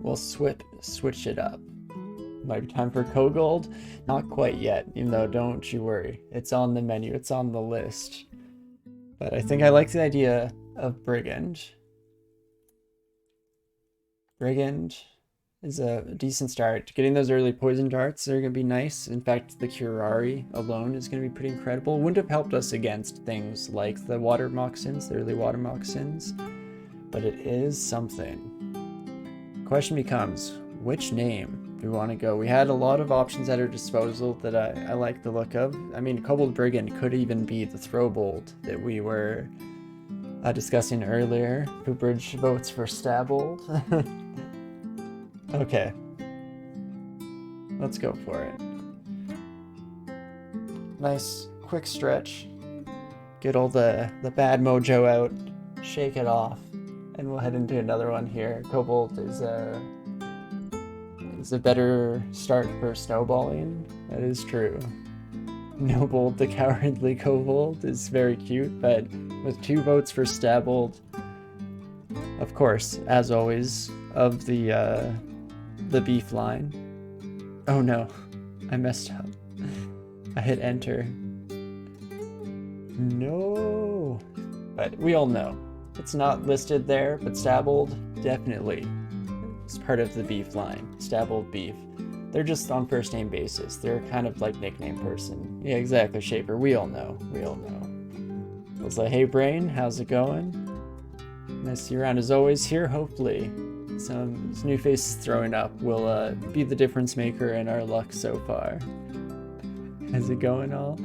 we'll switch it up. Might be time for Kobold? Not quite yet, even though don't you worry. It's on the menu, it's on the list. But I think I like the idea of Brigand. Brigand is a decent start. Getting those early poison darts are going to be nice. In fact, the Curari alone is going to be pretty incredible. Wouldn't have helped us against things like the water moccasins, the early water moccasins, but it is something. Question becomes, which name do we want to go? We had a lot of options at our disposal that I like the look of. I mean, Kobold Brigand could even be the Throwbold that we were discussing earlier. Poopridge votes for Stabold. Okay, let's go for it. Nice quick stretch. Get all the bad mojo out, shake it off, and we'll head into another one here. Kobold is a better start for snowballing. That is true. Nobold the Cowardly Kobold is very cute, but with 2 votes for Stabold, of course, as always, of the beef line. Oh no, I messed up. I hit enter. No. But we all know. It's not listed there, but Stabold definitely is part of the beef line. Stabold beef. They're just on first name basis. They're kind of like nickname person. Yeah, exactly, Shaper. We all know. We all know. It's like, hey Brain, how's it going? Nice to see you around as always here, hopefully. Some new faces throwing up will be the difference maker in our luck so far. How's it going all?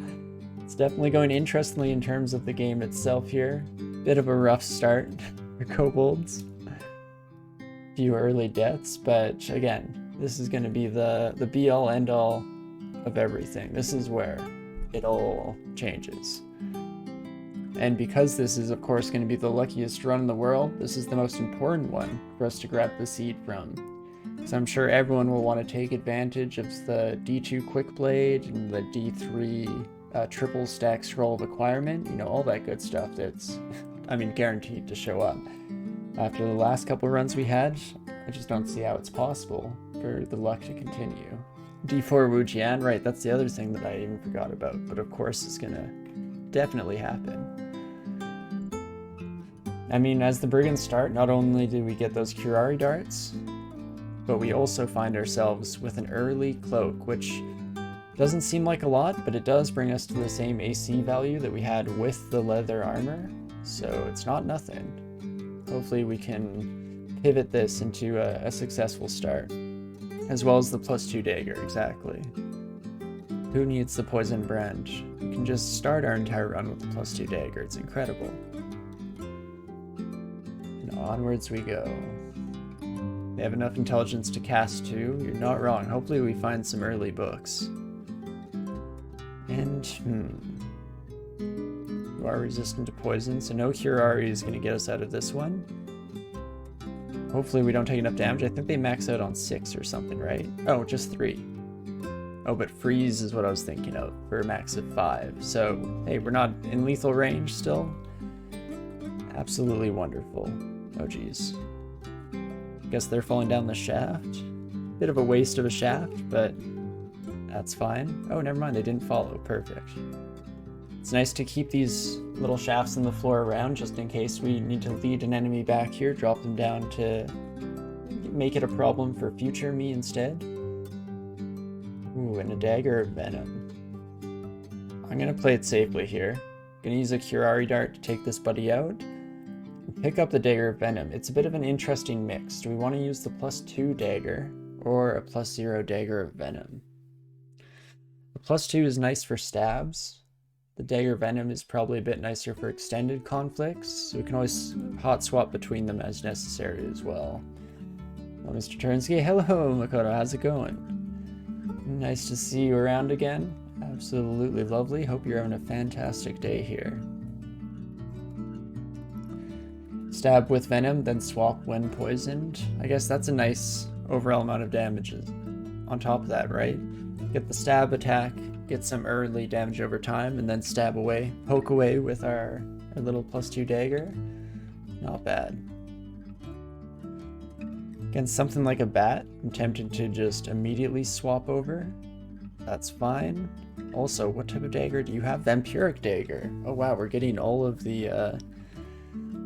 It's definitely going interestingly in terms of the game itself here. Bit of a rough start for Kobolds. Few early deaths, but again, this is going to be the be-all end-all of everything. This is where it all changes. And because this is, of course, going to be the luckiest run in the world, this is the most important one for us to grab the seed from. Because I'm sure everyone will want to take advantage of the D2 Quick Blade and the D3 triple stack scroll of acquirement, you know, all that good stuff that's, I mean, guaranteed to show up. After the last couple runs we had, I just don't see how it's possible for the luck to continue. D4 Wujian, right, that's the other thing that I even forgot about, but of course it's gonna definitely happen. I mean, as the Brigands start, not only do we get those Curari darts, but we also find ourselves with an early cloak, which doesn't seem like a lot, but it does bring us to the same AC value that we had with the leather armor, so it's not nothing. Hopefully we can pivot this into a successful start, as well as the +2 dagger, exactly. Who needs the poison brand? We can just start our entire run with the +2 dagger, it's incredible. And onwards we go. They have enough intelligence to cast 2, you're not wrong. Hopefully we find some early books. And, you are resistant to poison, so no Curari is going to get us out of this one. Hopefully we don't take enough damage. I think they max out on 6 or something, right? Oh, just 3. Oh, but freeze is what I was thinking of for a max of 5. So, hey, we're not in lethal range still. Absolutely wonderful. Oh, geez. Guess they're falling down the shaft. Bit of a waste of a shaft, but that's fine. Oh, never mind, they didn't follow. Perfect. It's nice to keep these little shafts in the floor around just in case we need to lead an enemy back here, drop them down to make it a problem for future me instead. Ooh, and a dagger of venom. I'm gonna play it safely here. Gonna use a Curari dart to take this buddy out. Pick up the dagger of venom. It's a bit of an interesting mix. Do we want to use the +2 dagger or a +0 dagger of venom? The +2 is nice for stabs. The dagger venom is probably a bit nicer for extended conflicts, so we can always hot swap between them as necessary as well. Well, Mr. Torinski, hello Makoto, how's it going? Nice to see you around again. Absolutely lovely. Hope you're having a fantastic day here. Stab with venom, then swap when poisoned. I guess that's a nice overall amount of damages on top of that, right? Get the stab attack, get some early damage over time, and then stab away, poke away with our little +2 dagger. Not bad. Against something like a bat, I'm tempted to just immediately swap over. That's fine. Also, what type of dagger do you have? Vampiric dagger. Oh wow, we're getting all of the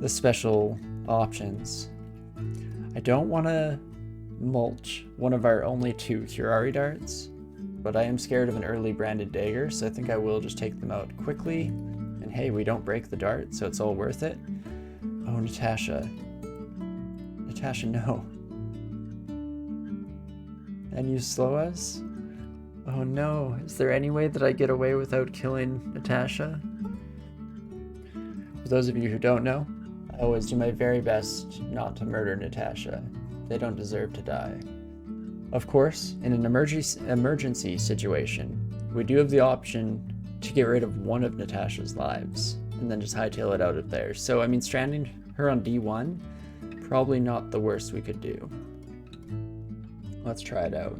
special options. I don't want to mulch one of our only 2 Curari darts, but I am scared of an early branded dagger, so I think I will just take them out quickly. And hey, we don't break the dart, so it's all worth it. Oh, Natasha. Natasha, no. And you slow us? Oh no, is there any way that I get away without killing Natasha? For those of you who don't know, I always do my very best not to murder Natasha. They don't deserve to die. Of course, in an emergency situation, we do have the option to get rid of one of Natasha's lives, and then just hightail it out of there. So, I mean, stranding her on D1, probably not the worst we could do. Let's try it out.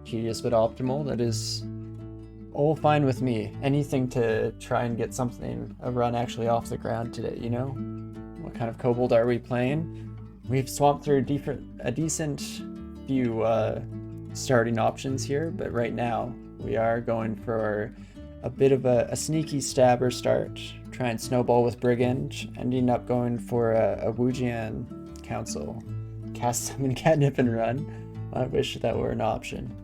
Tedious but optimal, that is all fine with me. Anything to try and get something, a run actually off the ground today, you know? What kind of Kobold are we playing? We've swapped through a decent few starting options here, but right now we are going for a bit of a sneaky stabber start, try and snowball with Brigand, ending up going for a Wujian Council. Cast Summon Catnip and run. I wish that were an option.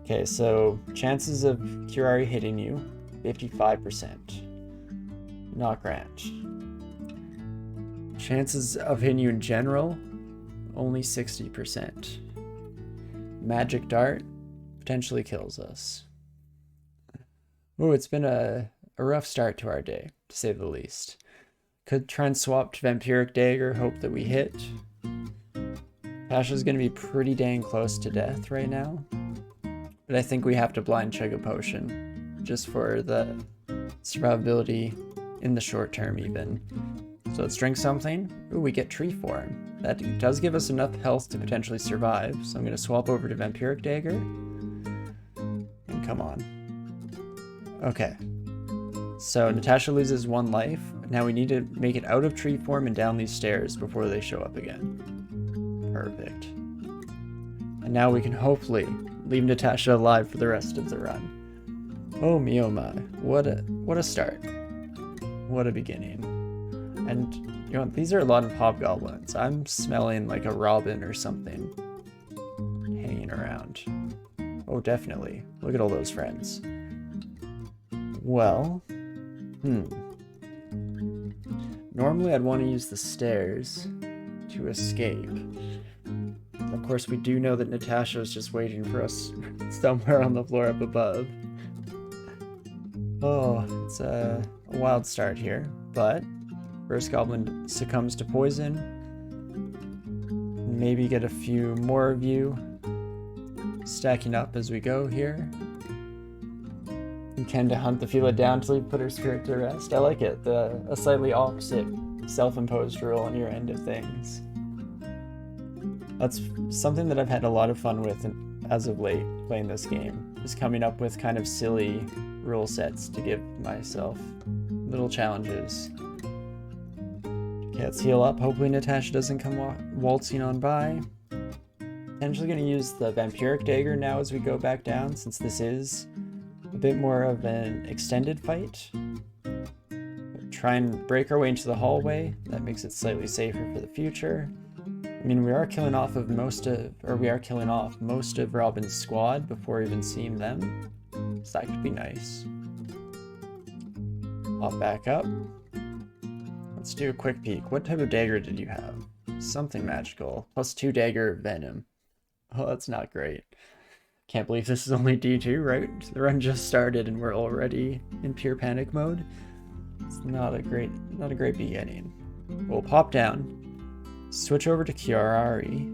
Okay, so chances of Curari hitting you, 55%. Not grand. Chances of hitting you in general, only 60%. Magic Dart potentially kills us. Ooh, it's been a rough start to our day, to say the least. Could try and swap to Vampiric Dagger, hope that we hit. Tasha's gonna be pretty dang close to death right now. But I think we have to blind chug a potion, just for the survivability in the short term even. So let's drink something. Ooh, we get Tree Form. That does give us enough health to potentially survive, so I'm gonna swap over to Vampiric Dagger. And come on. Okay. So Natasha loses 1 life. Now we need to make it out of Tree Form and down these stairs before they show up again. Perfect. And now we can hopefully leave Natasha alive for the rest of the run. Oh me, oh my. What a start. What a beginning. And, you know, these are a lot of hobgoblins. I'm smelling like a robin or something hanging around. Oh, definitely. Look at all those friends. Well, normally I'd want to use the stairs to escape. Of course, we do know that Natasha is just waiting for us somewhere on the floor up above. Oh, it's a wild start here, but first goblin succumbs to poison. Maybe get a few more of you stacking up as we go here. You tend to hunt the Fila down till you put her spirit to rest. I like it, a slightly opposite self-imposed rule on your end of things. That's something that I've had a lot of fun with as of late playing this game, is coming up with kind of silly rule sets to give myself little challenges. Okay, let's heal up. Hopefully Natasha doesn't come waltzing on by. Potentially going to use the Vampiric Dagger now as we go back down, since this is a bit more of an extended fight. Try and break our way into the hallway. That makes it slightly safer for the future. I mean, we are killing off most of Robin's squad before even seeing them. So that could be nice. Hop back up. Let's do a quick peek. What type of dagger did you have? Something magical. +2 dagger venom. Oh, that's not great. Can't believe this is only D2, right? The run just started and we're already in pure panic mode. It's not a great beginning. We'll pop down. Switch over to Curari.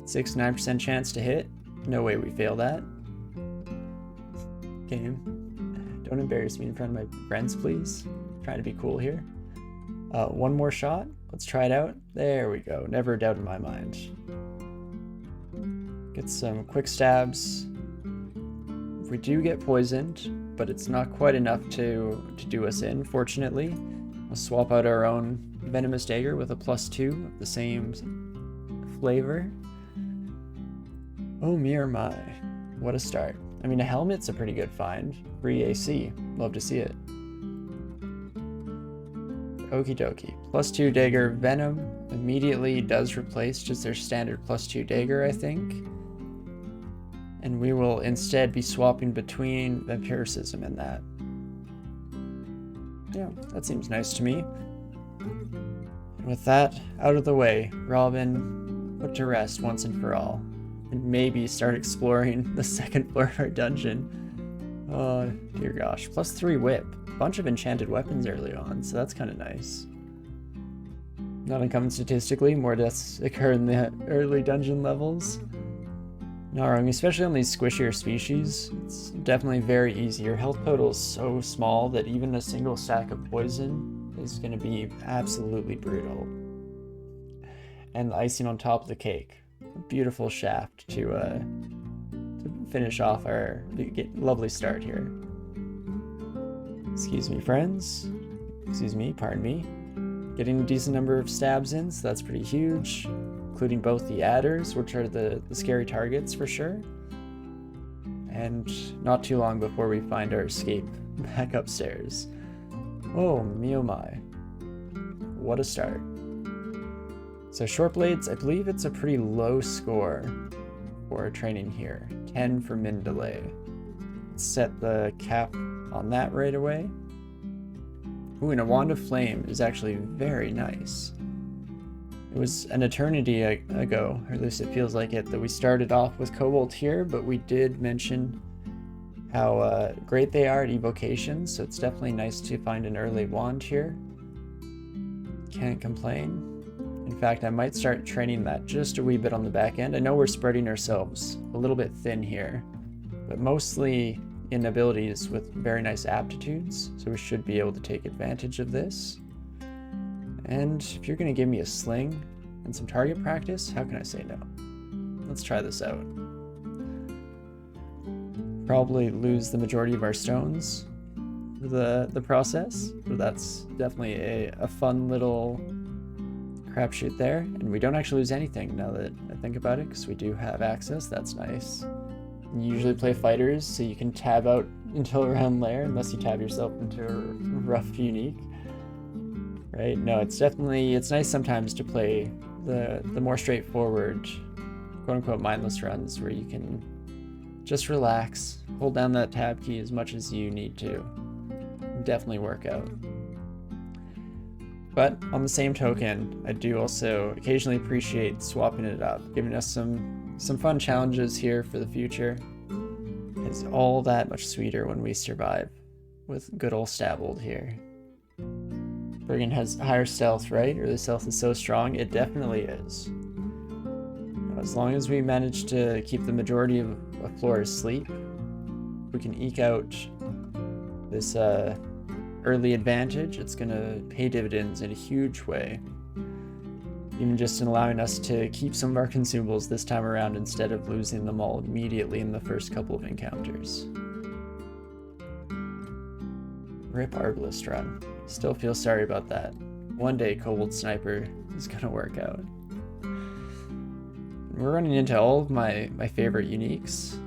69% chance to hit. No way we fail that. Game. Don't embarrass me in front of my friends, please. I'm trying to be cool here. One more shot. Let's try it out. There we go. Never a doubt in my mind. Get some quick stabs. If we do get poisoned, but it's not quite enough to do us in, fortunately. We'll swap out our own Venomous Dagger with a +2 of the same flavor. Oh, me or my. What a start. I mean, a helmet's a pretty good find. Free AC. Love to see it. Okie dokie. +2 dagger venom immediately does replace just their standard +2 dagger, I think. And we will instead be swapping between vampiricism and that. Yeah, that seems nice to me. And with that out of the way, Robin put to rest once and for all. And maybe start exploring the second floor of our dungeon. Oh, dear gosh. +3 whip. Bunch of enchanted weapons early on, so that's kind of nice. Not uncommon statistically, more deaths occur in the early dungeon levels. Not wrong, especially on these squishier species. It's definitely very easy. Your health total is so small that even a single stack of poison is going to be absolutely brutal. And the icing on top of the cake. A beautiful shaft to finish off our lovely start here. Excuse me, friends. Excuse me, pardon me. Getting a decent number of stabs in, so that's pretty huge. Including both the adders, which are the scary targets for sure. And not too long before we find our escape back upstairs. Oh, me oh my. What a start. So short blades, I believe it's a pretty low score for training here. 10 for min delay. Let's set the cap on that right away. Ooh, and a wand of flame is actually very nice. It was an eternity ago, or at least it feels like it, that we started off with Kobold here, but we did mention how great they are at evocations, so it's definitely nice to find an early wand here. Can't complain. In fact, I might start training that just a wee bit on the back end. I know we're spreading ourselves a little bit thin here, but mostly in abilities with very nice aptitudes, so we should be able to take advantage of this. And if you're going to give me a sling and some target practice, how can I say no? Let's try this out. Probably lose the majority of our stones for the process, but that's definitely a fun little crapshoot there. And we don't actually lose anything now that I think about it, because we do have access. That's nice. You usually play fighters, so you can tab out until around lair, unless you tab yourself into a rough unique. Right? No, it's nice sometimes to play the more straightforward, quote-unquote mindless runs where you can just relax, hold down that tab key as much as you need to. Definitely work out. But on the same token, I do also occasionally appreciate swapping it up, giving us some fun challenges here for the future. It's all that much sweeter when we survive with good old Stabold here. Bergen has higher stealth, right? Or the stealth is so strong? It definitely is. As long as we manage to keep the majority of a floor asleep, we can eke out this early advantage. It's going to pay dividends in a huge way. Even just in allowing us to keep some of our consumables this time around instead of losing them all immediately in the first couple of encounters. Rip Arbalist Run. Still feel sorry about that. One day Kobold Sniper is gonna work out. We're running into all of my favorite uniques.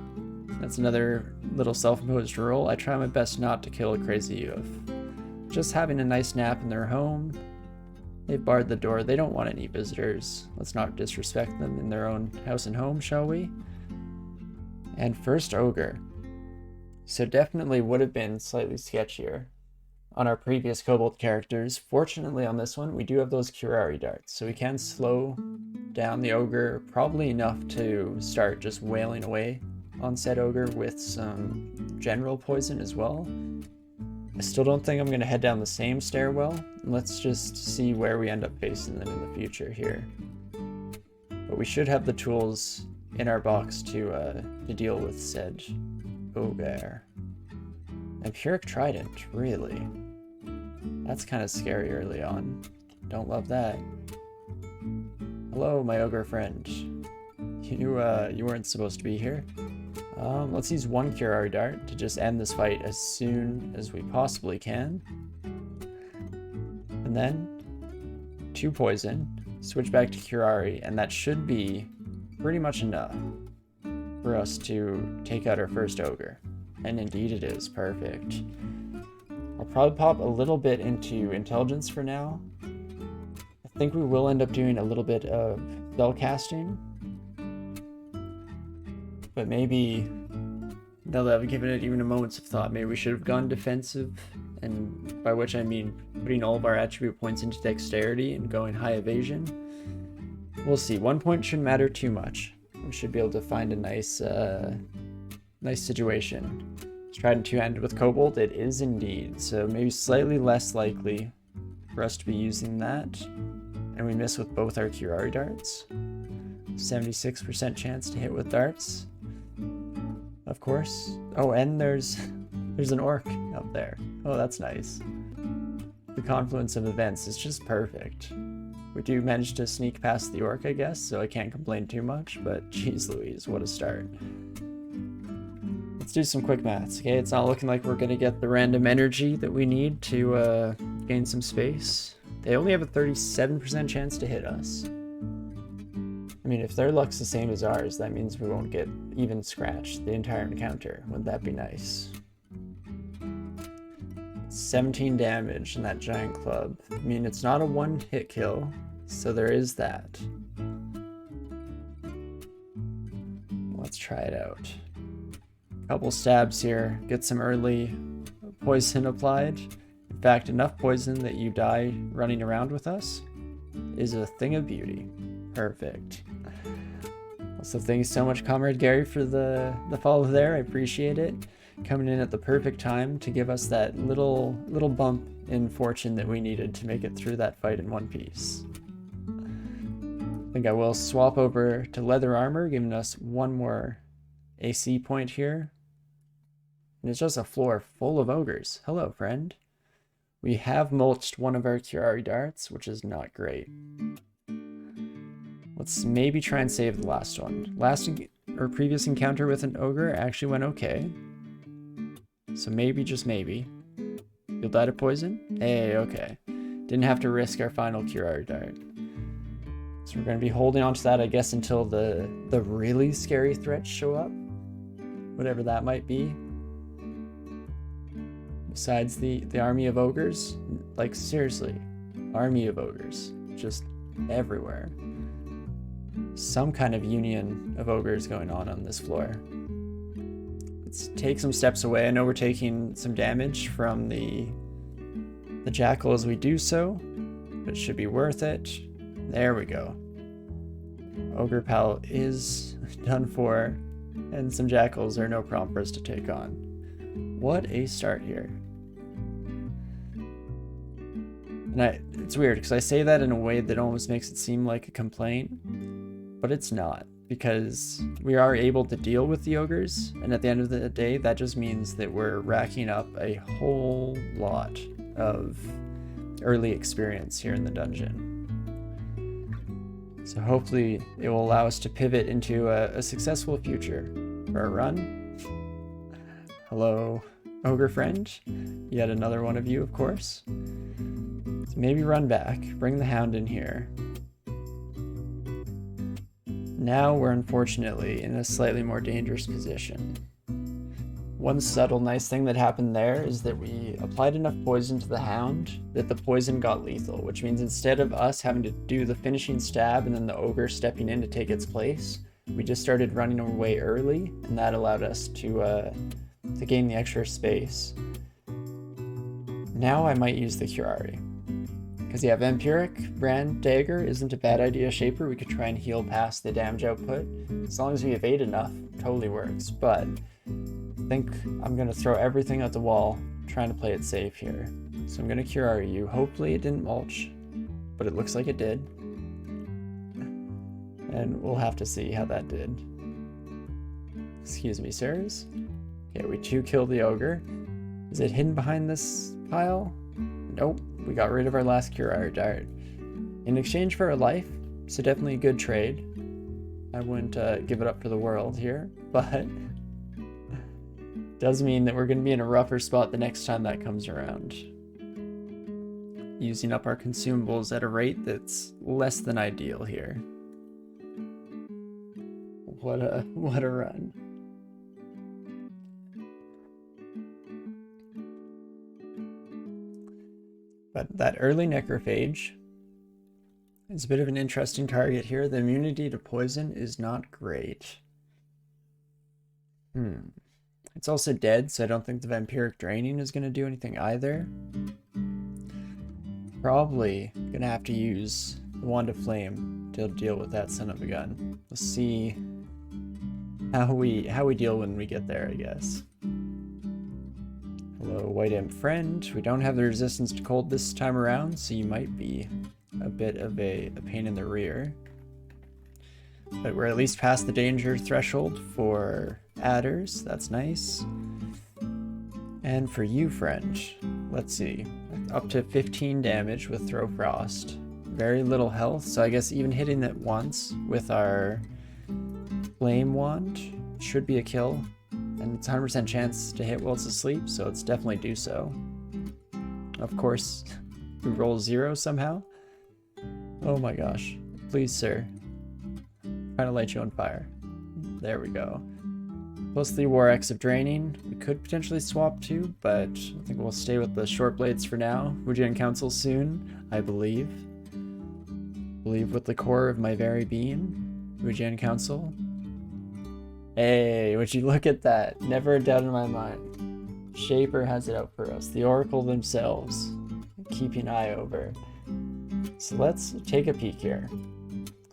That's another little self-imposed rule. I try my best not to kill a crazy youth. Just having a nice nap in their home. They've barred the door. They don't want any visitors. Let's not disrespect them in their own house and home, shall we? And first Ogre. So definitely would have been slightly sketchier on our previous Kobold characters. Fortunately on this one, we do have those Curari darts, so we can slow down the Ogre probably enough to start just wailing away on said Ogre with some general poison as well. I still don't think I'm going to head down the same stairwell. Let's just see where we end up facing them in the future here. But we should have the tools in our box to deal with said Ogre. Empiric Trident, really? That's kind of scary early on. Don't love that. Hello, my Ogre friend. You weren't supposed to be here. Let's use one Curari Dart to just end this fight as soon as we possibly can. And then 2 poison. switch back to Curari, and that should be pretty much enough for us to take out our first ogre. And indeed it is. Perfect. I'll probably pop a little bit into intelligence for now. I think we will end up doing a little bit of spell casting. But maybe, now that I've given it even a moment's of thought, maybe we should have gone defensive, and by which I mean putting all of our attribute points into dexterity and going high evasion. We'll see. 1 point shouldn't matter too much. We should be able to find a nice situation. Trident two-handed with Kobold, it is indeed. So maybe slightly less likely for us to be using that. And we miss with both our Curari darts. 76% chance to hit with darts. Of course. Oh, and there's an orc up there. Oh, that's nice. The confluence of events is just perfect. We do manage to sneak past the orc, I guess, so I can't complain too much, but geez Louise, what a start. Let's do some quick maths, okay? It's not looking like we're gonna get the random energy that we need to gain some space. They only have a 37% chance to hit us. I mean, if their luck's the same as ours, that means we won't get even scratched the entire encounter. Wouldn't that be nice? 17 damage in that giant club. I mean, it's not a one-hit kill, so there is that. Let's try it out. Couple stabs here, get some early poison applied. In fact, enough poison that you die running around with us is a thing of beauty. Perfect. Also, thanks so much, Comrade Gary, for the follow there. I appreciate it. Coming in at the perfect time to give us that little bump in fortune that we needed to make it through that fight in one piece. I think I will swap over to leather armor, giving us one more AC point here. And it's just a floor full of ogres. Hello, friend. We have mulched one of our Curari darts, which is not great. Let's maybe try and save the last one. Previous encounter with an ogre actually went okay. So maybe, just maybe, you'll die to poison? Hey, okay. Didn't have to risk our final Curari dart. So we're going to be holding on to that, I guess, until the really scary threats show up. Whatever that might be. Besides the army of ogres. Like, seriously. Army of ogres. Just everywhere. Some kind of union of ogres going on this floor. Let's take some steps away. I know we're taking some damage from the jackal as we do so, but it should be worth it. There we go. Ogre Pal is done for, and some jackals are no problem for us to take on. What a start here. And it's weird, because I say that in a way that almost makes it seem like a complaint, but it's not. Because we are able to deal with the ogres, and at the end of the day, that just means that we're racking up a whole lot of early experience here in the dungeon. So hopefully it will allow us to pivot into a successful future for our run. Hello, ogre friend. Yet another one of you, of course. So maybe run back, bring the hound in here. Now we're unfortunately in a slightly more dangerous position. One subtle nice thing that happened there is that we applied enough poison to the hound that the poison got lethal, which means instead of us having to do the finishing stab and then the ogre stepping in to take its place, we just started running away early, and that allowed us to gain the extra space. Now I might use the Curari. Because yeah, Vampiric Brand Dagger isn't a bad idea, Shaper. We could try and heal past the damage output. As long as we evade enough, totally works. But I think I'm going to throw everything at the wall, trying to play it safe here. So I'm going to Curari you. Hopefully it didn't mulch, but it looks like it did. And we'll have to see how that did. Excuse me, sirs. Okay, we 2-killed the ogre. Is it hidden behind this pile? Nope. We got rid of our last Curari dart. In exchange for a life, so definitely a good trade. I wouldn't give it up for the world here, but does mean that we're going to be in a rougher spot the next time that comes around. using up our consumables at a rate that's less than ideal here. What a run. But that early necrophage is a bit of an interesting target here. The immunity to poison is not great. It's also dead, so I don't think the vampiric draining is going to do anything either. Probably going to have to use the Wand of Flame to deal with that son of a gun. We'll see how we deal when we get there, I guess. Hello, White Imp friend. We don't have the resistance to cold this time around, so you might be a bit of a pain in the rear. But we're at least past the danger threshold for adders. That's nice. And for you, friend, let's see. Up to 15 damage with Throw Frost. Very little health, so I guess even hitting it once with our Flame Wand should be a kill. And it's 100% chance to hit while it's asleep, so let's definitely do so. Of course, we roll 0 somehow. Oh my gosh. Please, sir. Trying to light you on fire. There we go. Plus the War X of Draining. We could potentially swap to, but I think we'll stay with the short blades for now. Wujian Council soon, I believe. Believe with the core of my very being. Wujian Council. Hey, would you look at that? Never a doubt in my mind. Shaper has it out for us. The Oracle themselves. Keeping an eye over. So let's take a peek here.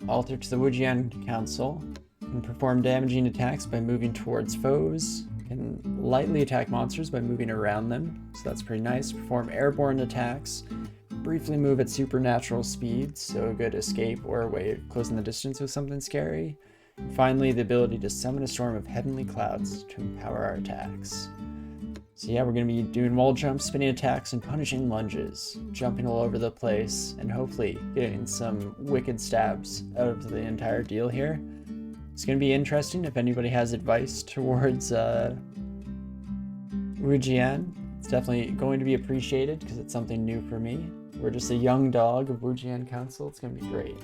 Alter to the Wujian Council. Can perform damaging attacks by moving towards foes. Can lightly attack monsters by moving around them. So that's pretty nice. Perform airborne attacks. Briefly move at supernatural speed. So a good escape or a way of closing the distance with something scary. And finally, the ability to summon a storm of heavenly clouds to empower our attacks. So yeah, we're going to be doing wall jumps, spinning attacks, and punishing lunges. Jumping all over the place, and hopefully getting some wicked stabs out of the entire deal here. It's going to be interesting if anybody has advice towards Wujian. It's definitely going to be appreciated because it's something new for me. We're just a young dog of Wujian Council. It's going to be great.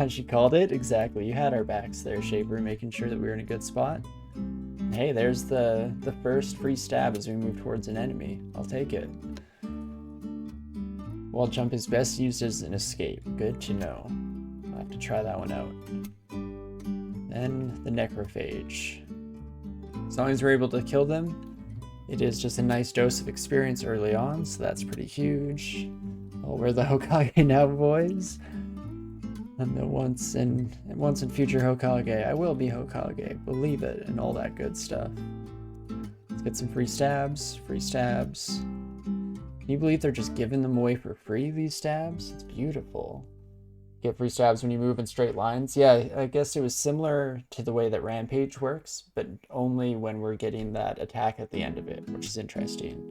As she called it, exactly. You had our backs there, Shaper, making sure that we were in a good spot. Hey, there's the first free stab as we move towards an enemy. I'll take it. Wall jump is best used as an escape. Good to know. I'll have to try that one out. Then the necrophage. As long as we're able to kill them, it is just a nice dose of experience early on, so that's pretty huge. Oh, we're the Hokage now, boys. I'm the once and future Hokage. I will be Hokage, believe it, and all that good stuff. Let's get some free stabs, Can you believe they're just giving them away for free, these stabs? It's beautiful. Get free stabs when you move in straight lines. Yeah, I guess it was similar to the way that Rampage works, but only when we're getting that attack at the end of it, which is interesting.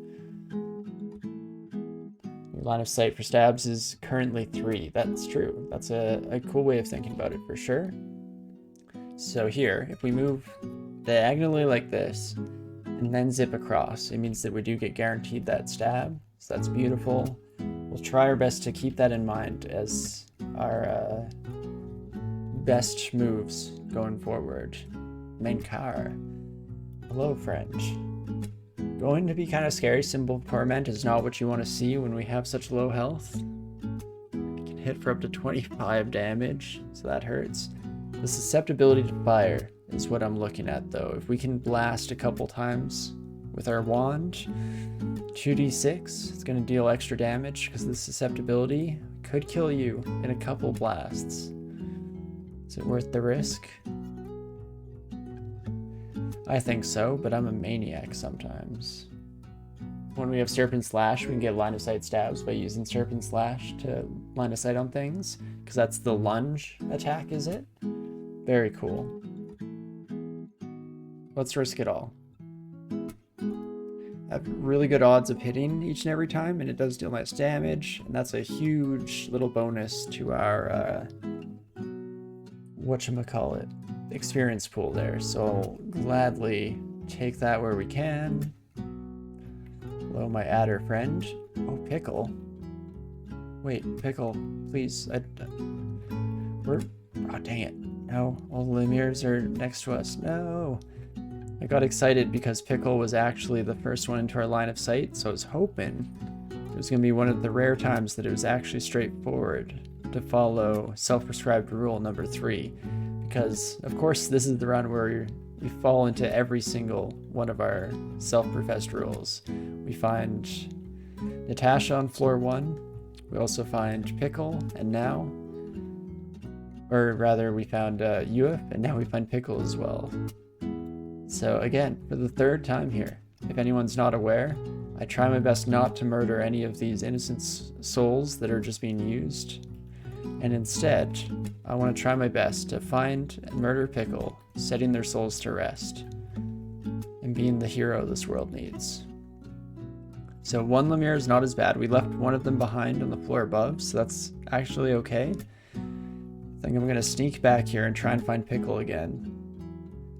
Line of sight for stabs is currently 3. That's true. That's a cool way of thinking about it for sure. So here, if we move diagonally like this and then zip across, it means that we do get guaranteed that stab. So that's beautiful. We'll try our best to keep that in mind as our best moves going forward. Menkar. Hello, friend. Going to be kind of scary. Symbol of Torment is not what you want to see when we have such low health. It can hit for up to 25 damage, so that hurts. The susceptibility to fire is what I'm looking at, though. If we can blast a couple times with our wand, 2d6, it's going to deal extra damage because the susceptibility could kill you in a couple blasts. Is it worth the risk? I think so, but I'm a maniac sometimes. When we have Serpent Slash, we can get line of sight stabs by using Serpent Slash to line of sight on things, because that's the lunge attack, is it? Very cool. Let's risk it all. I have really good odds of hitting each and every time, and it does deal nice damage, and that's a huge little bonus to our, whatchamacallit, experience pool there, so I'll gladly take that where we can. Hello, my adder friend. Oh, Pickle. Wait, Pickle, please. We're... Oh, dang it. No, all the Lemire's are next to us. No. I got excited because Pickle was actually the first one into our line of sight, so I was hoping it was going to be one of the rare times that it was actually straightforward to follow self-prescribed rule number 3. Because, of course, this is the round where we fall into every single one of our self-professed rules. We find Natasha on floor 1. We also find Pickle, and now... Or rather, we found Uif, and now we find Pickle as well. So again, for the 3rd time here, if anyone's not aware, I try my best not to murder any of these innocent souls that are just being used. And instead, I want to try my best to find and murder Pickle, setting their souls to rest, and being the hero this world needs. So 1 Lemire is not as bad. We left one of them behind on the floor above, so that's actually okay. I think I'm going to sneak back here and try and find Pickle again.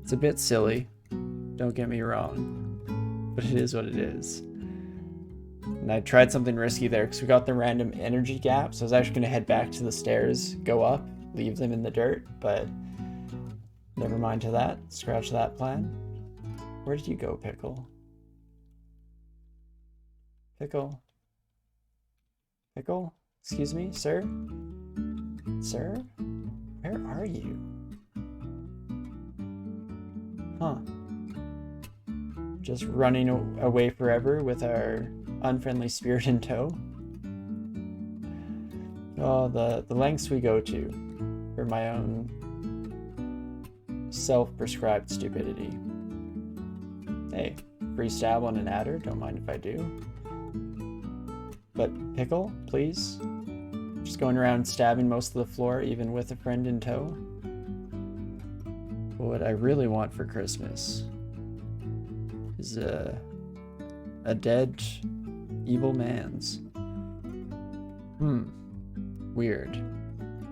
It's a bit silly, don't get me wrong, but it is what it is. And I tried something risky there because we got the random energy gap, so I was actually going to head back to the stairs, go up, leave them in the dirt, but never mind to that. Scratch that plan. Where did you go, Pickle? Pickle? Pickle? Excuse me, sir? Sir? Where are you? Huh. Just running away forever with our unfriendly spirit in tow? Oh, the lengths we go to for my own self-prescribed stupidity. Hey, free stab on an adder, don't mind if I do. But Pickle, please? Just going around stabbing most of the floor, even with a friend in tow? What I really want for Christmas is a dead evil man's. Weird.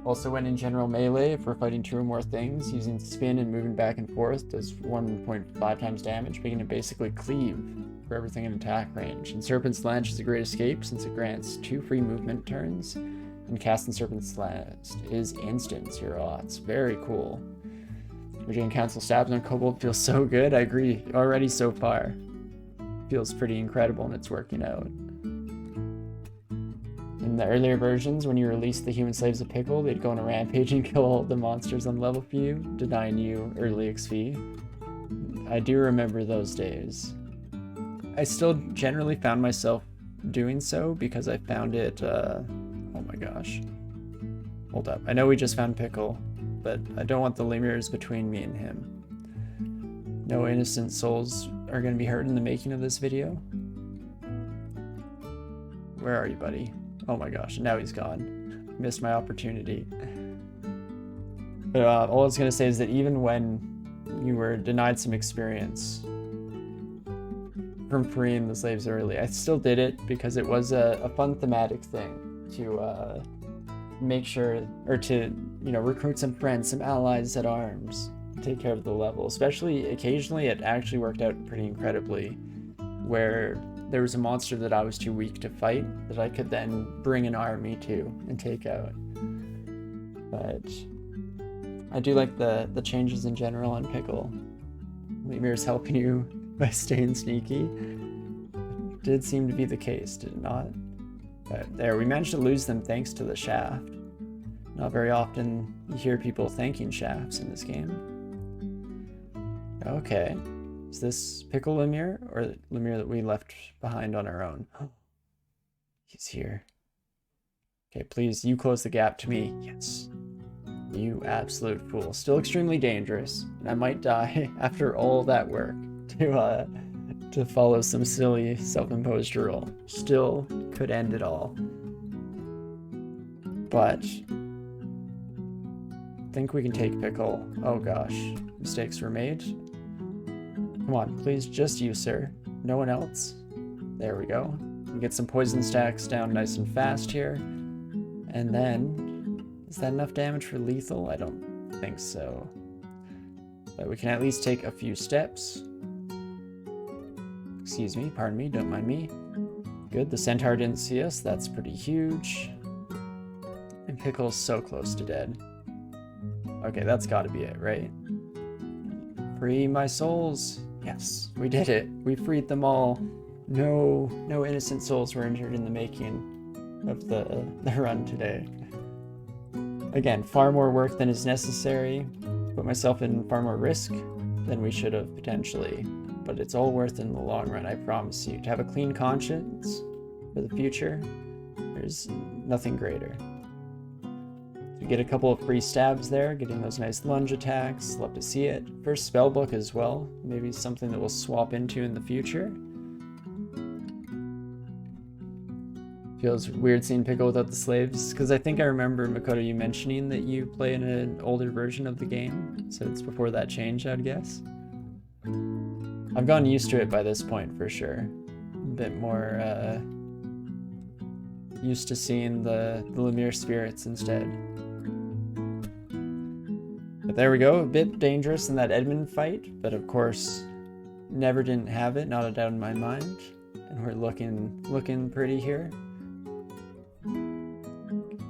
Also, when in general melee, if we're fighting 2 or more things, using spin and moving back and forth does 1.5 times damage, making it basically cleave for everything in attack range. And Serpent's Lance is a great escape since it grants 2 free movement turns, and casting Serpent's Lance is instant 0 odds. Very cool. Regain Council Stabs on Kobold feels so good. I agree. Already so far. Feels pretty incredible and it's working out. In the earlier versions, when you released the human slaves of Pickle, they'd go on a rampage and kill all the monsters on level for you, denying you early XP. I do remember those days. I still generally found myself doing so because I found it, oh my gosh. Hold up. I know we just found Pickle, but I don't want the Lemire's between me and him. No innocent souls are going to be hurt in the making of this video. Where are you, buddy? Oh my gosh, now he's gone. Missed my opportunity. But all I was going to say is that even when you were denied some experience from freeing the slaves early, I still did it because it was a fun thematic thing to make sure, or to, you know, recruit some friends, some allies at arms, take care of the level. Especially occasionally it actually worked out pretty incredibly, where there was a monster that I was too weak to fight that I could then bring an army to and take out. But I do like the changes in general on Pickle. Lemire's helping you by staying sneaky. Did seem to be the case, did it not? But there, we managed to lose them thanks to the shaft. Not very often you hear people thanking shafts in this game. Okay. Is this Pickle Lemire, or the Lemire that we left behind on our own? He's here. Okay, please, you close the gap to me. Yes. You absolute fool. Still extremely dangerous, and I might die after all that work to follow some silly self-imposed rule. Still could end it all. But I think we can take Pickle. Oh gosh, mistakes were made. Come on, please, just you, sir. No one else. There we go. We get some poison stacks down nice and fast here. And then, is that enough damage for lethal? I don't think so. But we can at least take a few steps. Excuse me, pardon me, don't mind me. Good, the centaur didn't see us. That's pretty huge. And Pickle's so close to dead. Okay, that's gotta be it, right? Free my souls. Yes, we did it. We freed them all. No innocent souls were injured in the making of the run today. Again, far more work than is necessary. Put myself in far more risk than we should have potentially. But it's all worth it in the long run, I promise you. To have a clean conscience for the future, there's nothing greater. We get a couple of free stabs there, getting those nice lunge attacks. Love to see it. First spellbook as well. Maybe something that we'll swap into in the future. Feels weird seeing Pickle without the slaves, because I think I remember, Makoto, you mentioning that you play in an older version of the game, so it's before that change, I'd guess. I've gotten used to it by this point, for sure. A bit more, used to seeing the Lemire spirits instead. But there we go, a bit dangerous in that Edmund fight, but of course, never didn't have it, not a doubt in my mind. And we're looking pretty here.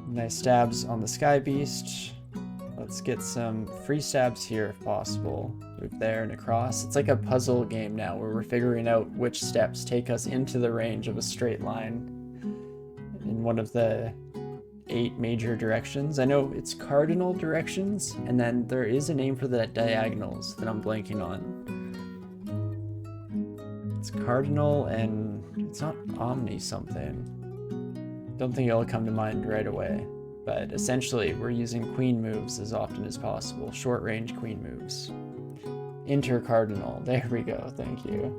Nice stabs on the Sky Beast. Let's get some free stabs here if possible. Move there and across. It's like a puzzle game now where we're figuring out which steps take us into the range of a straight line in one of the 8 major directions. I know it's cardinal directions, and then there is a name for the diagonals that I'm blanking on. It's cardinal and it's not omni something. Don't think it'll come to mind right away, but essentially we're using queen moves as often as possible. Short range queen moves. Intercardinal, there we go, thank you.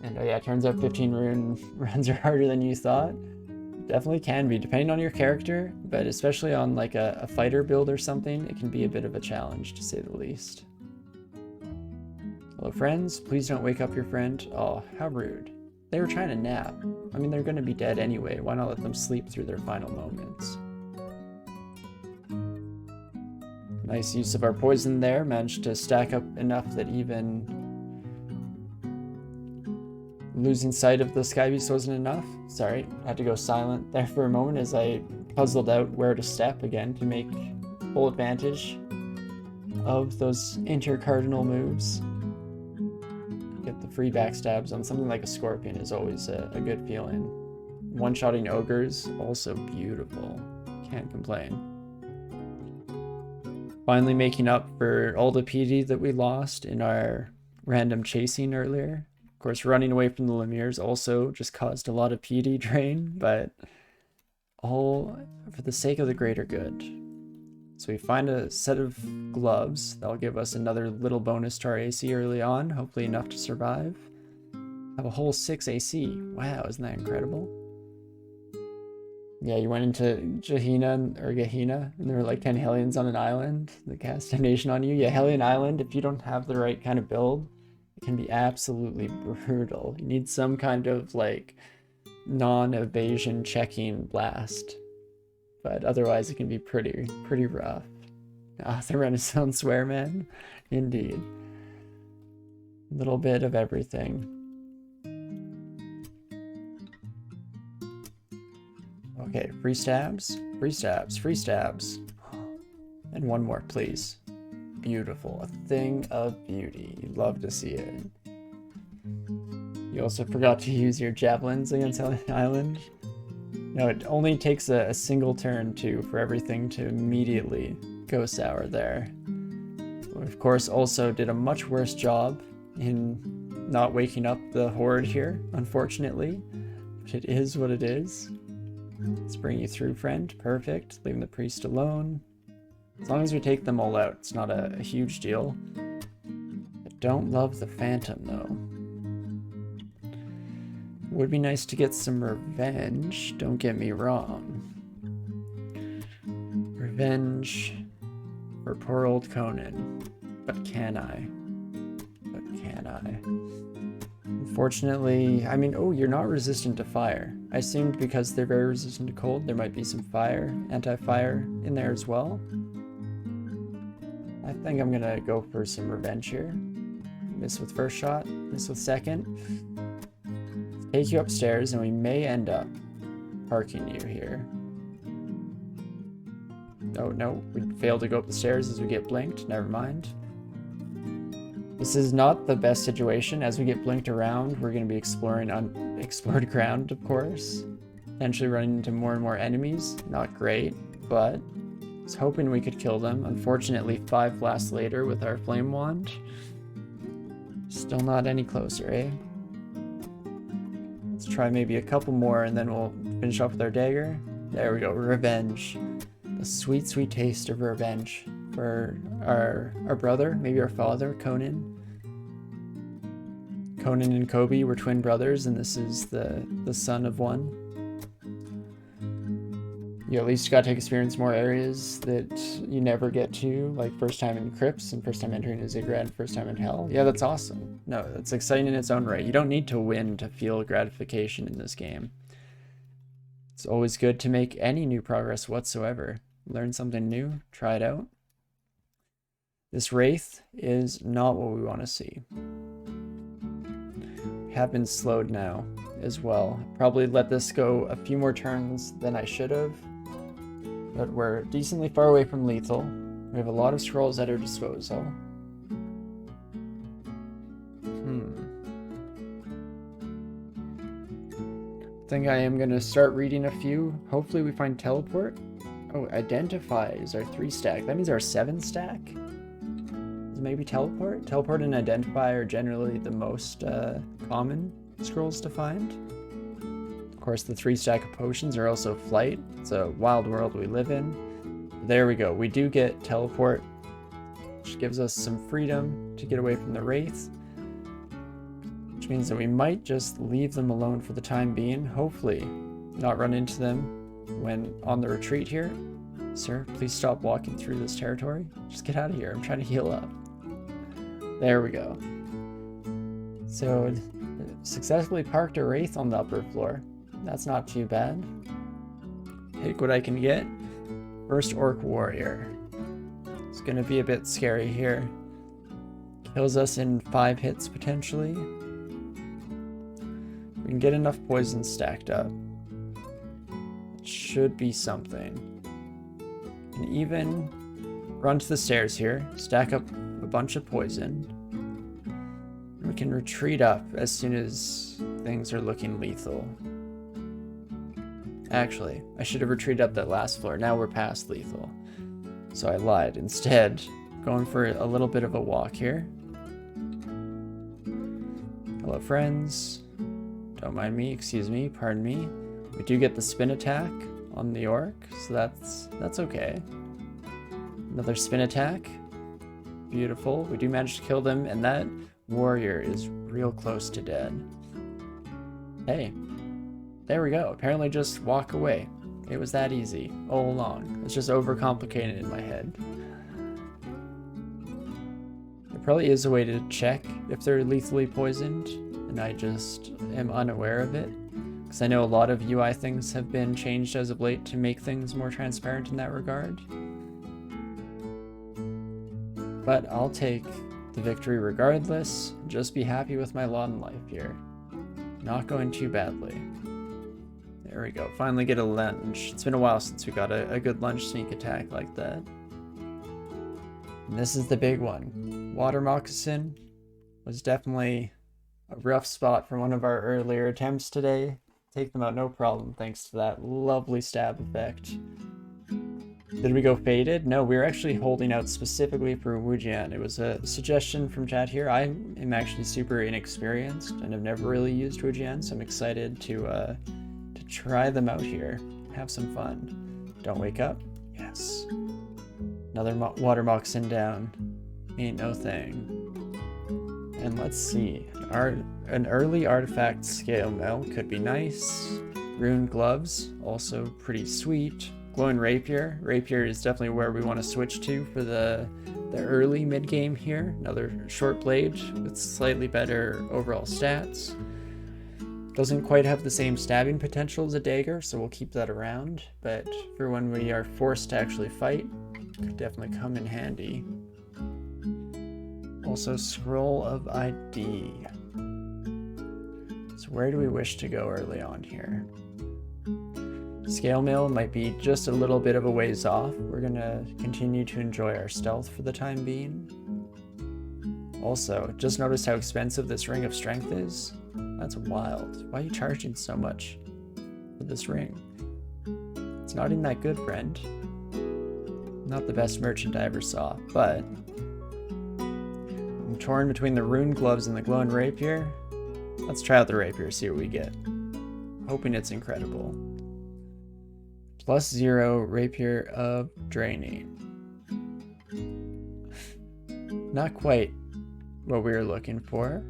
And oh yeah, it turns out 15 rune runs are harder than you thought. Definitely can be, depending on your character, but especially on like a fighter build or something, it can be a bit of a challenge to say the least. Hello friends, please don't wake up your friend. Oh, how rude. They were trying to nap. I mean, they're gonna be dead anyway. Why not let them sleep through their final moments? Nice use of our poison there. Managed to stack up enough that even losing sight of the Sky Beast wasn't enough. Sorry, had to go silent there for a moment as I puzzled out where to step again to make full advantage of those intercardinal moves. Get the free backstabs on something like a scorpion is always a good feeling. One-shotting ogres, also beautiful. Can't complain. Finally making up for all the PD that we lost in our random chasing earlier. Of course, running away from the Lemires also just caused a lot of PD drain, but all for the sake of the greater good. So we find a set of gloves. That'll give us another little bonus to our AC early on, hopefully enough to survive. Have a whole 6 AC. Wow, isn't that incredible? Yeah, you went into Gehenna, and there were like 10 Hellions on an island that cast damnation on you. Yeah, Hellion Island, if you don't have the right kind of build, it can be absolutely brutal. You need some kind of like non-evasion checking blast. But otherwise it can be pretty rough. Ah, the Renaissance Swearman. Indeed. A little bit of everything. Okay, free stabs, free stabs, free stabs. And one more, please. Beautiful. A thing of beauty. You love to see it. You also forgot to use your javelins against Hellion Island. No, it only takes a single turn, too, for everything to immediately go sour there. We, of course, also did a much worse job in not waking up the horde here, unfortunately. But it is what it is. Let's bring you through, friend. Perfect. Leaving the priest alone. As long as we take them all out, it's not a huge deal. I don't love the Phantom, though. Would be nice to get some revenge, don't get me wrong. Revenge for poor old Conan. But can I? But can I? Unfortunately, I mean, oh, you're not resistant to fire. I assumed because they're very resistant to cold, there might be some fire, anti-fire in there as well. I think I'm gonna go for some revenge here. Miss with first shot, miss with second. take you upstairs, and we may end up parking you here. Oh, no, we failed to go up the stairs as we get blinked. Never mind. This is not the best situation. As we get blinked around, we're going to be exploring unexplored ground, of course. Potentially running into more and more enemies. Not great, but I was hoping we could kill them. Unfortunately, 5 blasts later with our flame wand. Still not any closer, eh? Let's try maybe a couple more and then we'll finish off with our dagger. There we go, revenge. The sweet, sweet taste of revenge for our brother, maybe our father, Conan. Conan and Kobe were twin brothers, and this is the son of one. You at least got to experience more areas that you never get to, like first time in Crypts and first time entering a Ziggurat, first time in Hell. Yeah, that's awesome. No, that's exciting in its own right. You don't need to win to feel gratification in this game. It's always good to make any new progress whatsoever. Learn something new, try it out. This Wraith is not what we want to see. We have been slowed now as well. Probably let this go a few more turns than I should have. But we're decently far away from lethal. We have a lot of scrolls at our disposal. I think I am going to start reading a few. Hopefully we find teleport. Oh, identify is our 3 stack. That means our 7 stack? Is maybe teleport? Teleport and identify are generally the most common scrolls to find. Of course, the 3 stack of potions are also flight. It's a wild world we live in. There we go. We do get teleport, which gives us some freedom to get away from the Wraith. Which means that we might just leave them alone for the time being. Hopefully not run into them when on the retreat here. Sir, please stop walking through this territory. Just get out of here. I'm trying to heal up. There we go. So, successfully parked a Wraith on the upper floor. That's not too bad. Take what I can get. First Orc Warrior. It's gonna be a bit scary here. Kills us in 5 hits potentially. We can get enough poison stacked up. It should be something. And even run to the stairs here, stack up a bunch of poison. And we can retreat up as soon as things are looking lethal. Actually, I should have retreated up that last floor. Now we're past lethal. So I lied. Instead, going for a little bit of a walk here. Hello, friends. Don't mind me, excuse me, pardon me. We do get the spin attack on the orc, so that's okay. Another spin attack. Beautiful. We do manage to kill them, and that warrior is real close to dead. Hey. There we go. Apparently just walk away. It was that easy all along. It's just overcomplicated in my head. There probably is a way to check if they're lethally poisoned, and I just am unaware of it. Because I know a lot of UI things have been changed as of late to make things more transparent in that regard. But I'll take the victory regardless. Just be happy with my lot in life here. Not going too badly. There we go. Finally get a lunge. It's been a while since we got a good lunge sneak attack like that. And this is the big one. Water Moccasin was definitely a rough spot for one of our earlier attempts today. Take them out no problem thanks to that lovely stab effect. Did we go faded? No, we were actually holding out specifically for Wujian. It was a suggestion from chat here. I am actually super inexperienced and have never really used Wujian, so I'm excited to try them out here. Have some fun. Don't wake up. Yes. Another water moccasin down. Ain't no thing. And let's see. An early artifact scale mail could be nice. Rune gloves, also pretty sweet. Glowing rapier. Rapier is definitely where we want to switch to for the early mid game here. Another short blade with slightly better overall stats. Doesn't quite have the same stabbing potential as a dagger, so we'll keep that around. But for when we are forced to actually fight, could definitely come in handy. Also, Scroll of ID. So where do we wish to go early on here? Scale Mill might be just a little bit of a ways off. We're gonna continue to enjoy our stealth for the time being. Also, just notice how expensive this Ring of Strength is. That's wild. Why are you charging so much for this ring? It's not even that good, friend. Not the best merchant I ever saw, but I'm torn between the rune gloves and the glowing rapier. Let's try out the rapier, see what we get. Hoping it's incredible. +0 rapier of draining. Not quite what we were looking for,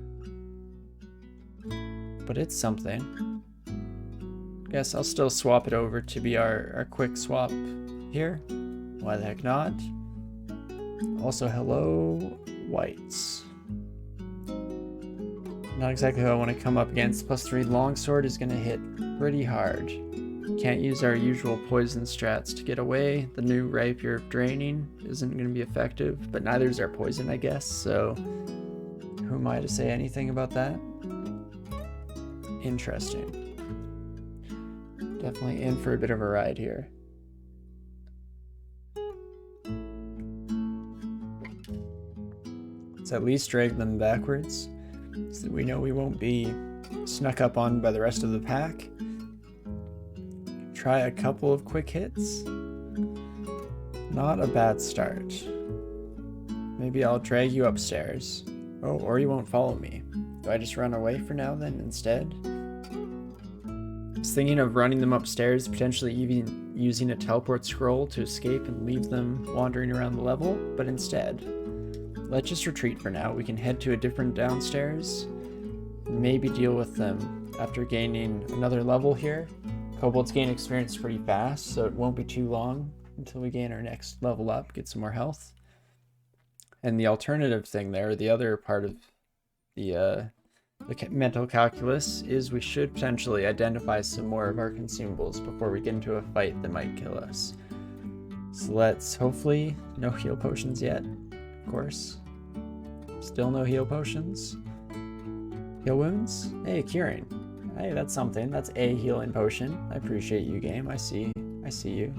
but it's something. Guess I'll still swap it over to be our quick swap here. Why the heck not? Also, hello, whites. Not exactly who I want to come up against. +3 longsword is going to hit pretty hard. Can't use our usual poison strats to get away. The new rapier of draining isn't going to be effective, but neither is our poison, I guess, so who am I to say anything about that? Interesting. Definitely in for a bit of a ride here. Let's at least drag them backwards so that we know we won't be snuck up on by the rest of the pack. Try a couple of quick hits. Not a bad start. Maybe I'll drag you upstairs. Oh, or you won't follow me. Do I just run away for now then instead? I was thinking of running them upstairs, potentially even using a teleport scroll to escape and leave them wandering around the level, but instead, let's just retreat for now. We can head to a different downstairs, and maybe deal with them after gaining another level here. Kobolds gain experience pretty fast, so it won't be too long until we gain our next level up, get some more health. And the alternative thing there, the other part of the mental calculus, is we should potentially identify some more of our consumables before we get into a fight that might kill us. So let's hopefully, no heal potions yet, of course. Still no heal potions. Heal wounds? Hey, curing. Hey, that's something. That's a healing potion. I appreciate you, game. I see you.